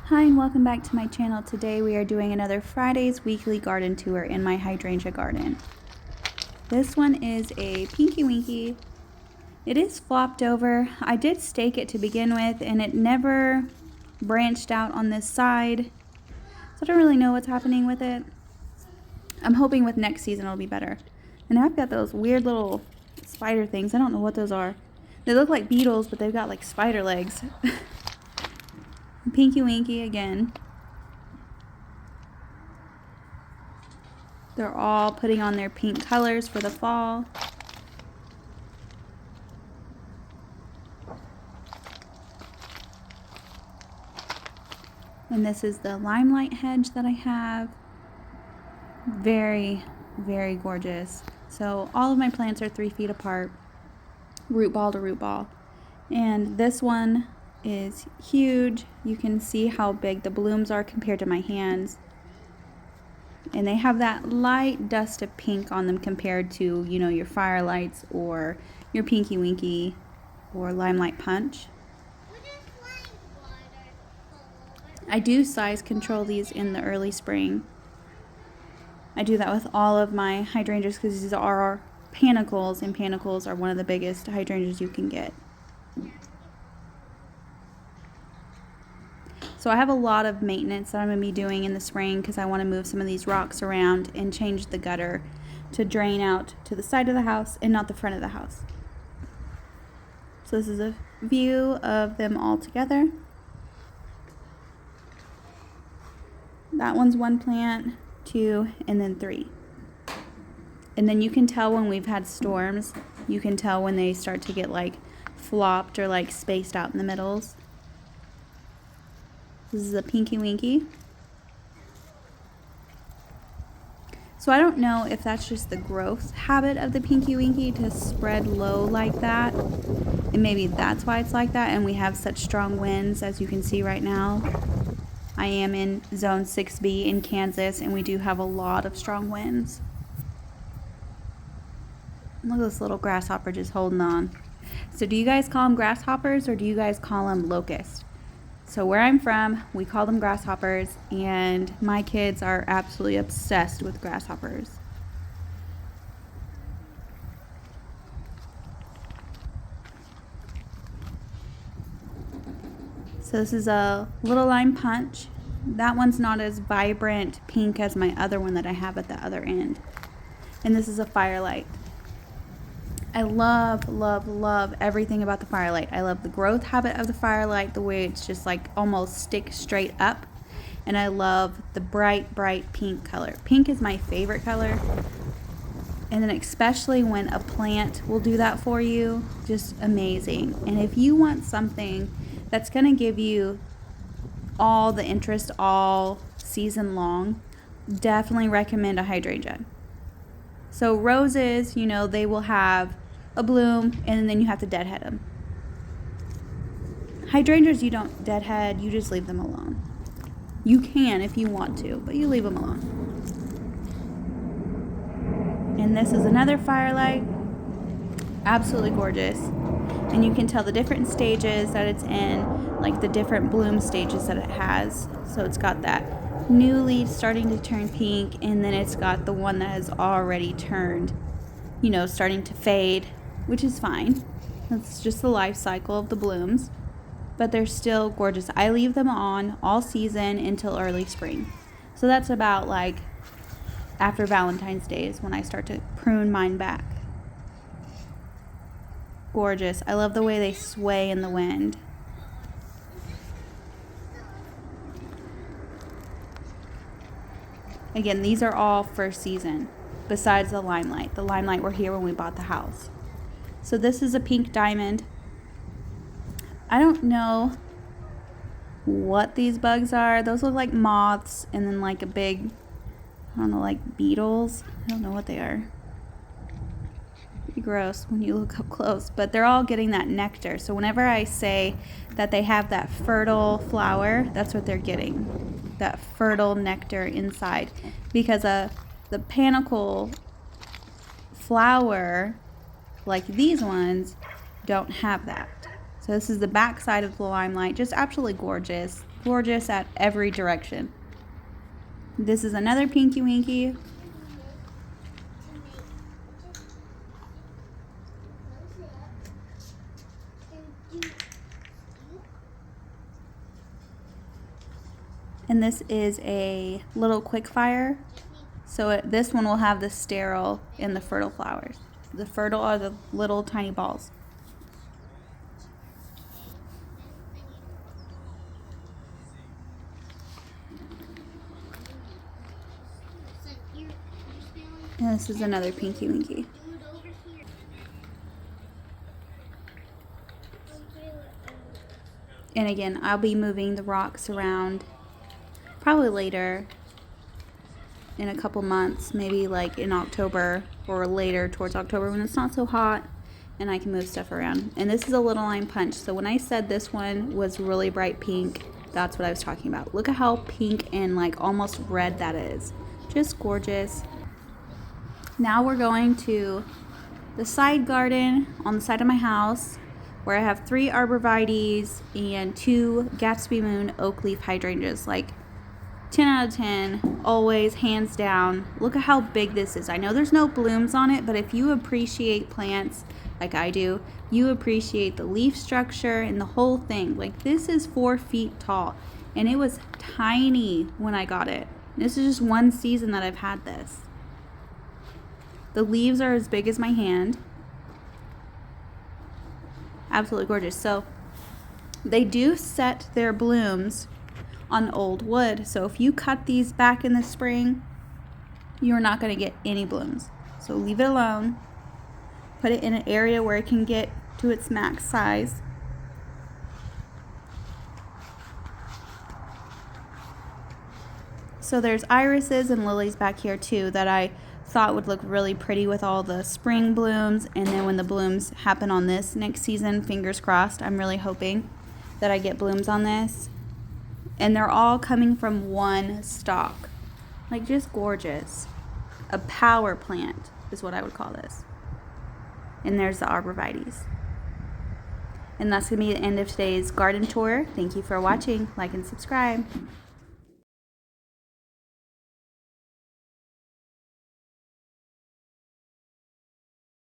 Hi and welcome back to my channel. Today we are doing another Friday's weekly garden tour in my hydrangea garden. This one is a Pinky Winky. It is flopped over. I did stake it to begin with and it never branched out on this side. So I don't really know what's happening with it. I'm hoping with next season it'll be better. And I've got those weird little spider things. I don't know what those are. They look like beetles, but they've got like spider legs. Pinky Winky again. They're all putting on their pink colors for the fall. And this is the limelight hedge that I have. Very, very gorgeous. So all of my plants are 3 feet apart, root ball to root ball. And this one is huge. You can see how big the blooms are compared to my hands. And they have that light dust of pink on them compared to, you know, your firelights or your Pinky Winky or Limelight Punch. I do size control these in the early spring. I do that with all of my hydrangeas because these are panicles, and panicles are one of the biggest hydrangeas you can get. So I have a lot of maintenance that I'm going to be doing in the spring because I want to move some of these rocks around and change the gutter to drain out to the side of the house and not the front of the house. So this is a view of them all together. That one's 1 plant, 2, and then 3. And then you can tell when we've had storms, you can tell when they start to get like flopped or like spaced out in the middles. This is a Pinky Winky. So I don't know if that's just the growth habit of the Pinky Winky to spread low like that. And maybe that's why it's like that. And we have such strong winds, as you can see right now. I am in zone 6B in Kansas, and we do have a lot of strong winds. Look at this little grasshopper just holding on. So do you guys call them grasshoppers or do you guys call them locusts? So where I'm from, we call them grasshoppers, and my kids are absolutely obsessed with grasshoppers. So this is a little lime punch. That one's not as vibrant pink as my other one that I have at the other end. And this is a firelight. I love, love, love everything about the firelight. I love the growth habit of the firelight, the way it's just like almost stick straight up. And I love the bright, bright pink color. Pink is my favorite color. And then especially when a plant will do that for you, just amazing. And if you want something that's gonna give you all the interest all season long, definitely recommend a hydrangea. So roses, you know, they will have a bloom and then you have to deadhead them. Hydrangeas you don't deadhead, you just leave them alone. You can if you want to, but you leave them alone. And this is another firelight. Absolutely gorgeous. And you can tell the different stages that it's in, like the different bloom stages that it has. So it's got that new leaf starting to turn pink, and then it's got the one that has already turned, you know, starting to fade, which is fine. That's just the life cycle of the blooms, but they're still gorgeous. I leave them on all season until early spring. So that's about like after Valentine's Day is when I start to prune mine back. Gorgeous. I love the way they sway in the wind. Again, these are all first season, besides the limelight. The limelight were here when we bought the house. So this is a pink diamond. I don't know what these bugs are. Those look like moths and then like a big, I don't know, like beetles. I don't know what they are. Pretty gross when you look up close, but they're all getting that nectar. So whenever I say that they have that fertile flower, that's what they're getting. That fertile nectar inside, because the panicle flower, like these ones, don't have that. So this is the back side of the limelight, just absolutely gorgeous. gorgeous at every direction. This is another Pinky Winky. And this is a little quick fire. So this one will have the sterile and the fertile flowers. The fertile are the little tiny balls. And this is another Pinky Winky. And again, I'll be moving the rocks around probably later in a couple months, maybe like in October or later towards October when it's not so hot and I can move stuff around. And this is a little lime punch. So when I said this one was really bright pink, that's what I was talking about. Look at how pink and like almost red that is. Just gorgeous. Now we're going to the side garden on the side of my house where I have 3 arborvitaes and 2 Gatsby Moon oak leaf hydrangeas. Like 10 out of 10, always, hands down. Look at how big this is. I know there's no blooms on it, but if you appreciate plants like I do, you appreciate the leaf structure and the whole thing. Like this is 4 feet tall and it was tiny when I got it. This is just one season that I've had this. The leaves are as big as my hand. Absolutely gorgeous. So they do set their blooms on old wood. So if you cut these back in the spring, you're not going to get any blooms. So leave it alone. Put it in an area where it can get to its max size. So there's irises and lilies back here too that I thought would look really pretty with all the spring blooms, and then when the blooms happen on this next season, fingers crossed, I'm really hoping that I get blooms on this. And they're all coming from one stalk. Like just gorgeous. A power plant is what I would call this. And there's the arborvitaes. And that's going to be the end of today's garden tour. Thank you for watching. Like and subscribe.